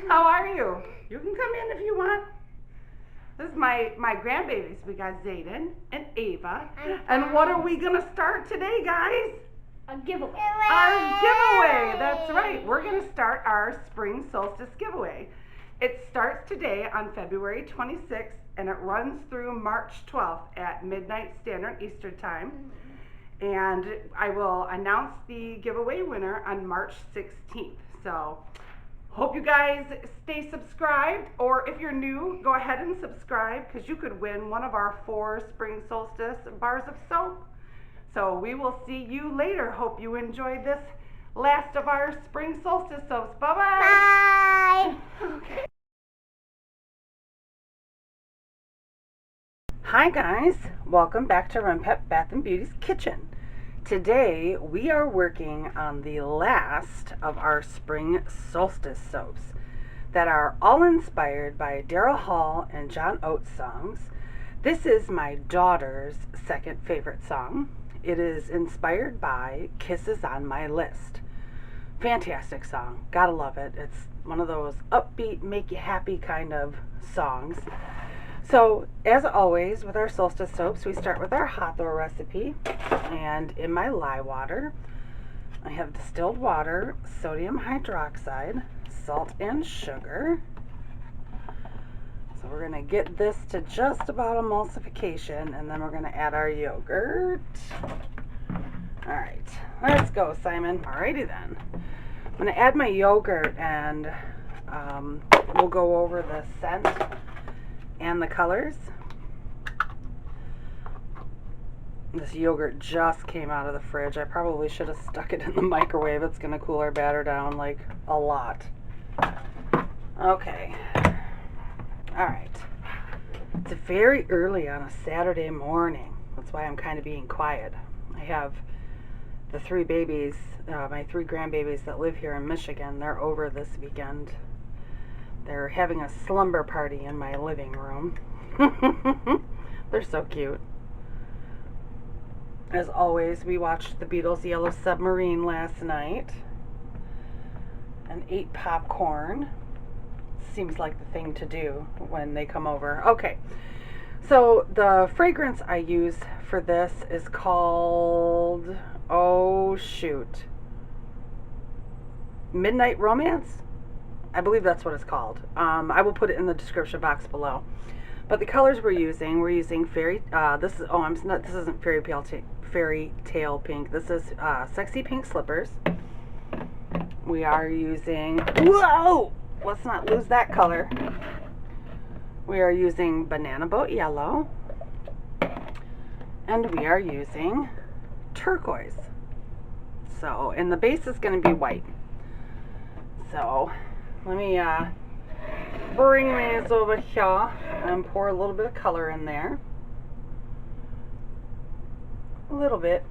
How are you? You can come in if you want. This is my grandbabies. We got Zayden and Ava. And what are we going to start today, guys? A giveaway. Our giveaway. That's right. We're going to start our spring solstice giveaway. It starts today on February 26th and it runs through March 12th at midnight Standard Eastern Time. And I will announce the giveaway winner on March 16th. So hope you guys stay subscribed, or if you're new, go ahead and subscribe because you could win one of our 4 spring solstice bars of soap. So we will see you later. Hope you enjoyed this last of our spring solstice soaps. Bye-bye. Bye. Okay. Hi guys, welcome back to Renpet Bath Beauty's kitchen. Today we are working on the last of our spring solstice soaps that are all inspired by Daryl Hall and John Oates songs. This is my daughter's second favorite song. It is inspired by Kisses on My List. Fantastic song, gotta love it. It's one of those upbeat, make you happy kind of songs. So, as always, with our solstice soaps, we start with our hot throw recipe. And in my lye water, I have distilled water, sodium hydroxide, salt, and sugar. So we're going to get this to just about emulsification, and then we're going to add our yogurt. Alright, let's go, Simon. Alrighty then. I'm going to add my yogurt, and we'll go over the scent and the colors. This yogurt just came out of the fridge. I probably should have stuck it in the microwave. It's going to cool our batter down like a lot. Okay. Alright. It's very early on a Saturday morning. That's why I'm kind of being quiet. I have the 3 babies, my 3 grandbabies that live here in Michigan. They're over this weekend. They're having a slumber party in my living room. They're so cute. As always, we watched the Beatles' Yellow Submarine last night and ate popcorn. Seems like the thing to do when they come over. Okay, so the fragrance I use for this is called, oh shoot, Midnight Romance? I believe that's what it's called. I will put it in the description box below. But the colors we're using fairy. This isn't fairy tale pink. This is sexy pink slippers. We are using. Whoa! Let's not lose that color. We are using banana boat yellow, and we are using turquoise. So, and the base is going to be white. So. Let me bring these over here and pour a little bit of color in there. A little bit.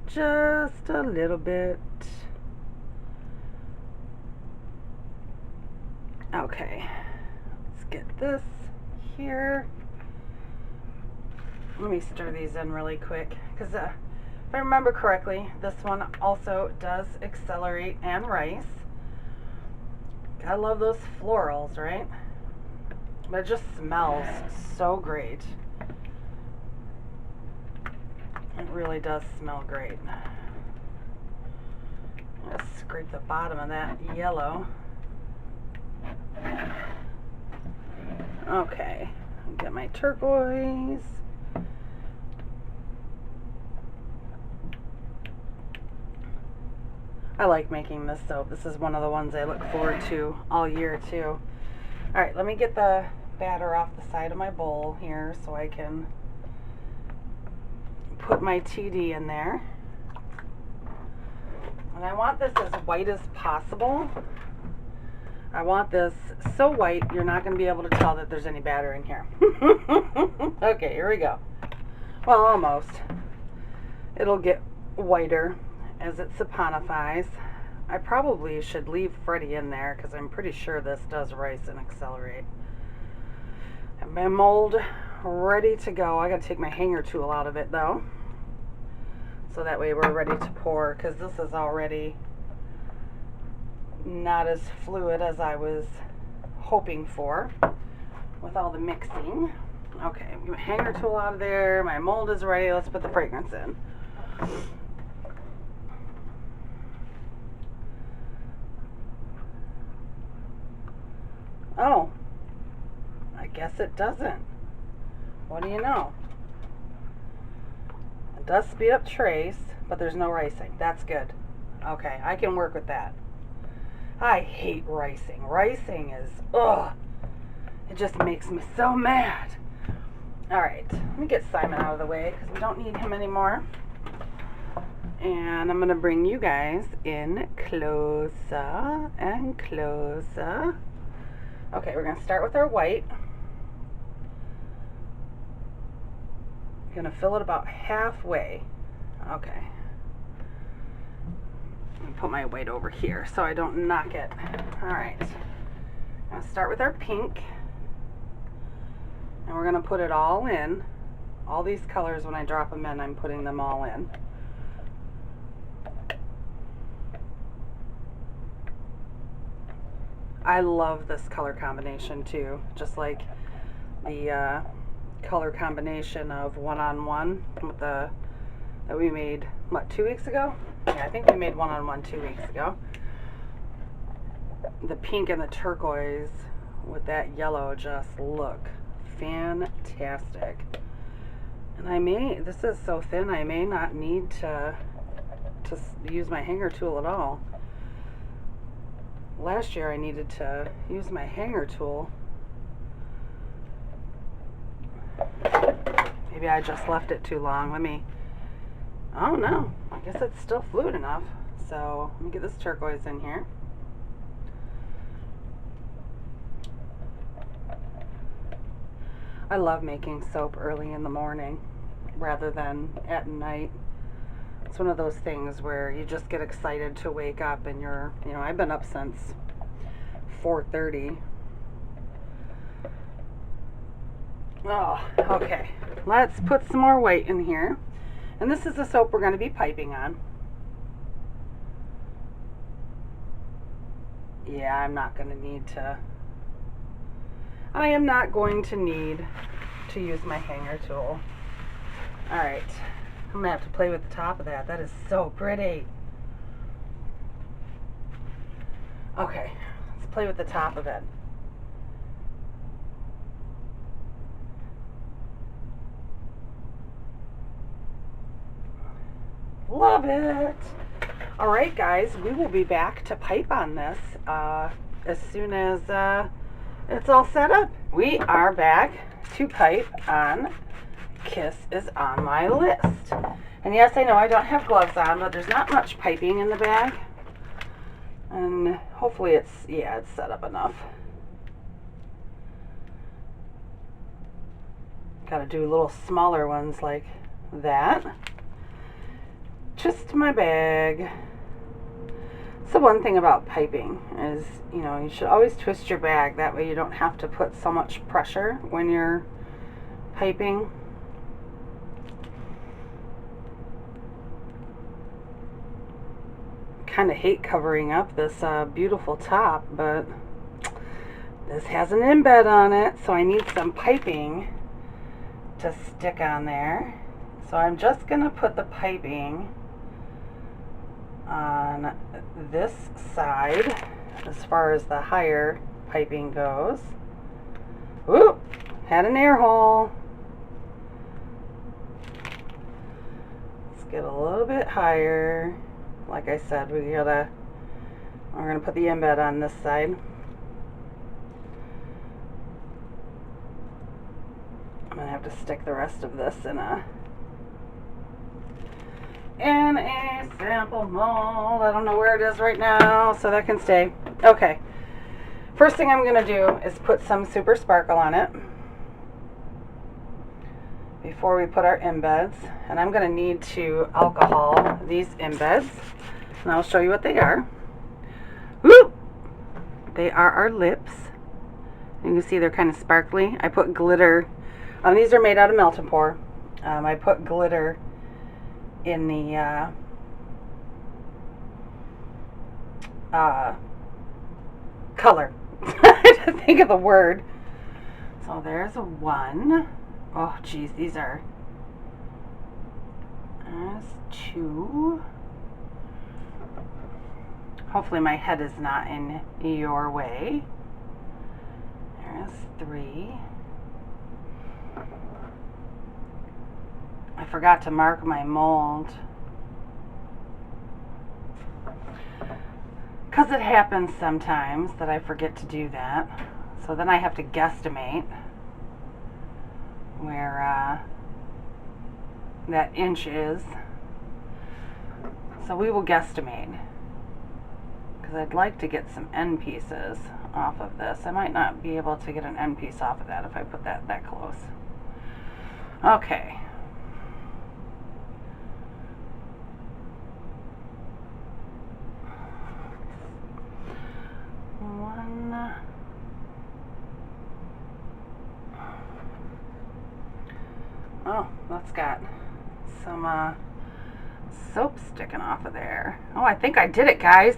Just a little bit. Okay. Let's get this here. Let me stir these in really quick because if I remember correctly, this one also does accelerate and rice. I love those florals, right? But it just smells so great. It really does smell great. Let's scrape the bottom of that yellow. Okay, get my turquoise. I like making this soap. This is one of the ones I look forward to all year too. Alright, let me get the batter off the side of my bowl here so I can put my TD in there. And I want this as white as possible. I want this so white you're not going to be able to tell that there's any batter in here. Okay, here we go. Well, almost. It'll get whiter as it saponifies. I probably should leave Freddie in there because I'm pretty sure this does rice and accelerate. And my mold ready to go. I gotta take my hanger tool out of it though, so that way we're ready to pour, because this is already not as fluid as I was hoping for with all the mixing. Okay, get my hanger tool out of there. My mold is ready. Let's put the fragrance in. Oh, I guess it doesn't. What do you know? It does speed up trace, but there's no ricing. That's good. Okay, I can work with that. I hate ricing. Ricing is, ugh. It just makes me so mad. Alright, let me get Simon out of the way because we don't need him anymore. And I'm going to bring you guys in closer and closer. Okay, we're going to start with our white. Going to fill it about halfway. Okay. Let me put my white over here so I don't knock it. Alright. I'm going to start with our pink. And we're going to put it all in. All these colors, when I drop them in, I'm putting them all in. I love this color combination too. Just like the color combination of one-on-one with that we made, what, 2 weeks ago? Yeah, I think we made one-on-one 2 weeks ago. The pink and the turquoise with that yellow just look fantastic. And this is so thin, I may not need to use my hanger tool at all. Last year I needed to use my hanger tool. Maybe I just left it too long. Oh no, I guess it's still fluid enough. So let me get this turquoise in here. I love making soap early in the morning rather than at night. It's one of those things where you just get excited to wake up and I've been up since 4:30. Oh, okay. Let's put some more white in here. And this is the soap we're going to be piping on. Yeah, I am not going to need to use my hanger tool. Alright. I'm going to have to play with the top of that. That is so pretty. Okay, let's play with the top of it. Love it! Alright guys, we will be back to pipe on this as soon as it's all set up. We are back to pipe on Kiss is on my list. And yes, I know I don't have gloves on, but there's not much piping in the bag. And hopefully it's set up enough. Gotta do little smaller ones like that. Just my bag. So one thing about piping is, you should always twist your bag. That way you don't have to put so much pressure when you're piping. Kind of hate covering up this beautiful top, but this has an embed on it, so I need some piping to stick on there. So I'm just going to put the piping on this side as far as the higher piping goes. Whoop! Had an air hole. Let's get a little bit higher. Like I said, we're gonna put the embed on this side. I'm gonna have to stick the rest of this in a sample mold. I don't know where it is right now, so that can stay. Okay. First thing I'm gonna do is put some Super Sparkle on it before we put our embeds. And I'm gonna need to alcohol these embeds. And I'll show you what they are. Woo! They are our lips. You can see they're kind of sparkly. I put glitter. These are made out of melt and pour. I put glitter in the color. I had to think of the word. So there's a 1. Oh, geez, these are. There's 2. Hopefully my head is not in your way. There's 3. I forgot to mark my mold. Because it happens sometimes that I forget to do that. So then I have to guesstimate where that inch is. So we will guesstimate. Because I'd like to get some end pieces off of this. I might not be able to get an end piece off of that if I put that close. Okay. Oh, that's got some soap sticking off of there. Oh, I think I did it, guys.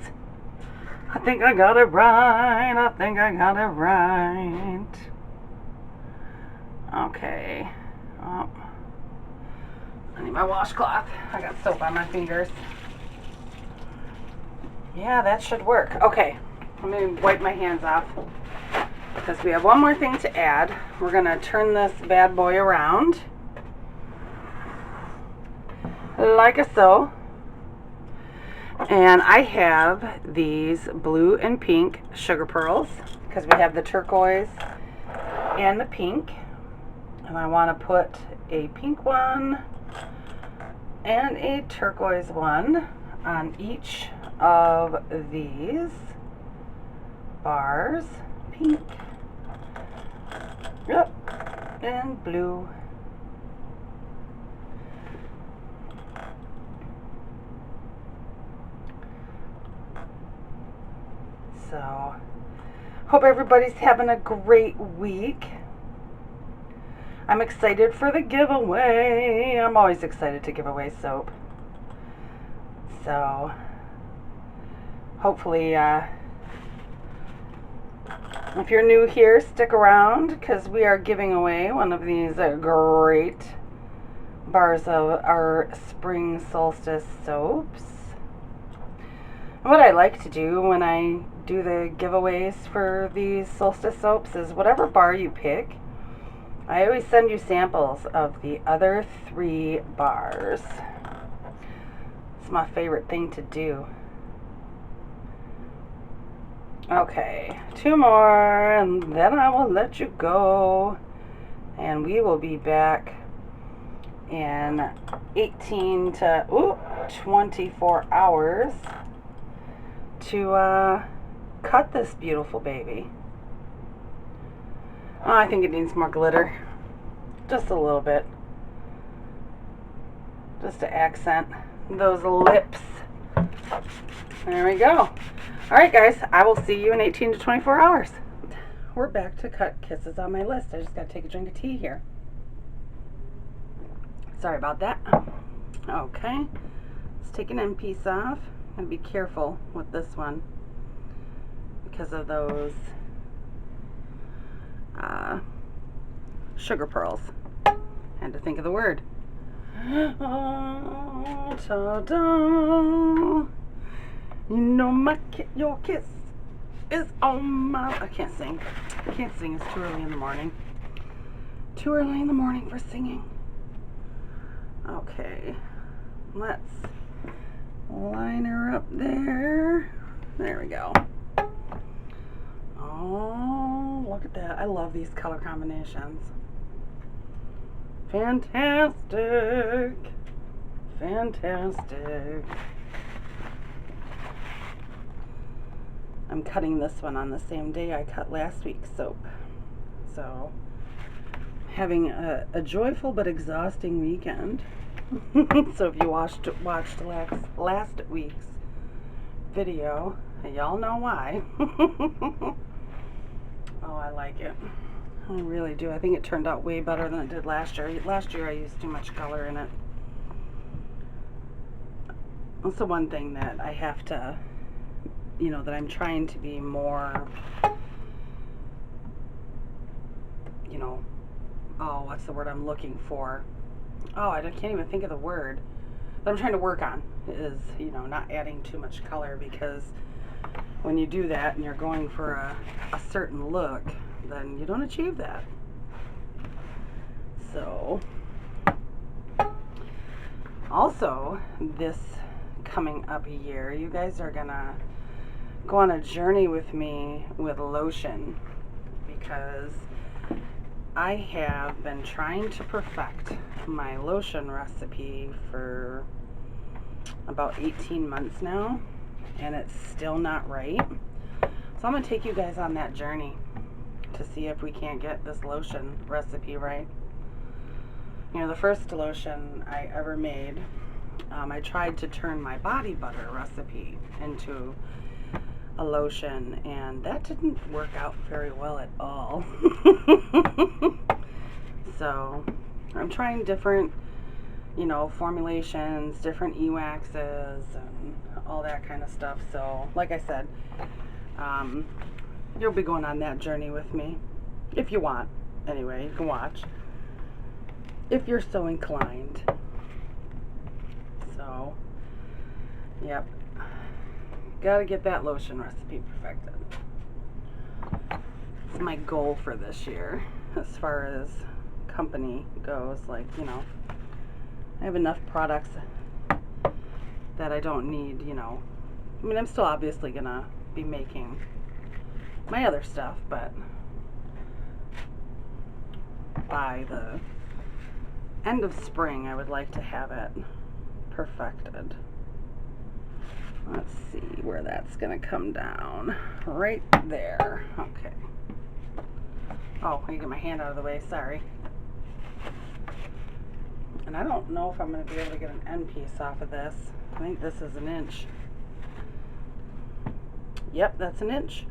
I think I got it right. I think I got it right. Okay. Oh, I need my washcloth. I got soap on my fingers. Yeah, that should work. Okay, let me wipe my hands off because we have one more thing to add. We're going to turn this bad boy around like so. And I have these blue and pink sugar pearls because we have the turquoise and the pink. And I want to put a pink one and a turquoise one on each of these bars. Pink, yep, and blue. So, hope everybody's having a great week. I'm excited for the giveaway. I'm always excited to give away soap. So, hopefully, if you're new here, stick around because we are giving away one of these great bars of our spring solstice soaps. What I like to do when I do the giveaways for these solstice soaps is whatever bar you pick, I always send you samples of the other 3 bars. It's my favorite thing to do. Okay, 2 more and then I will let you go. And we will be back in 18 to 24 hours to cut this beautiful baby. Oh, I think it needs more glitter. Just a little bit. Just to accent those lips. There we go. Alright guys, I will see you in 18 to 24 hours. We're back to cut kisses on my list. I just got to take a drink of tea here. Sorry about that. Okay. Let's take an end piece off. I'm going to be careful with this one because of those sugar pearls. Had to think of the word. Oh, ta-da. You know your kiss is on my... I can't sing. I can't sing. It's too early in the morning. Too early in the morning for singing. Okay. Let's line her up there. There we go. Oh, look at that. I love these color combinations. Fantastic. Fantastic. I'm cutting this one on the same day I cut last week's soap. So, having a joyful but exhausting weekend. So if you watched last week's video, y'all know why. Oh, I like it. I really do. I think it turned out way better than it did last year. Last year I used too much color in it. That's the one thing that I have to, you know, that I'm trying to be more, you know, oh, what's the word I'm looking for? Oh, I can't even think of the word that I'm trying to work on is, you know, not adding too much color, because when you do that and you're going for a certain look, then you don't achieve that. So, also, this coming up year, you guys are gonna go on a journey with me with lotion, because I have been trying to perfect my lotion recipe for about 18 months now, and it's still not right. So I'm going to take you guys on that journey to see if we can't get this lotion recipe right. You know, the first lotion I ever made, I tried to turn my body butter recipe into a lotion, and that didn't work out very well at all. So I'm trying different, you know, formulations, different e-waxes and all that kind of stuff. So like I said, you'll be going on that journey with me if you want. Anyway, you can watch if you're so inclined. So yep, gotta get that lotion recipe perfected. It's my goal for this year as far as company goes. Like, you know, I have enough products that I don't need, you know. I mean, I'm still obviously gonna be making my other stuff, but by the end of spring I would like to have it perfected. Let's see where that's gonna come down. Right there. Okay. Oh, I get my hand out of the way, sorry. And I don't know if I'm going to be able to get an end piece off of this. I think this is an inch. Yep, that's an inch.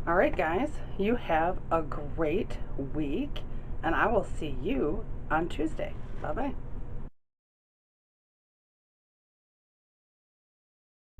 Alright guys, you have a great week, and I will see you on Tuesday. Bye-bye.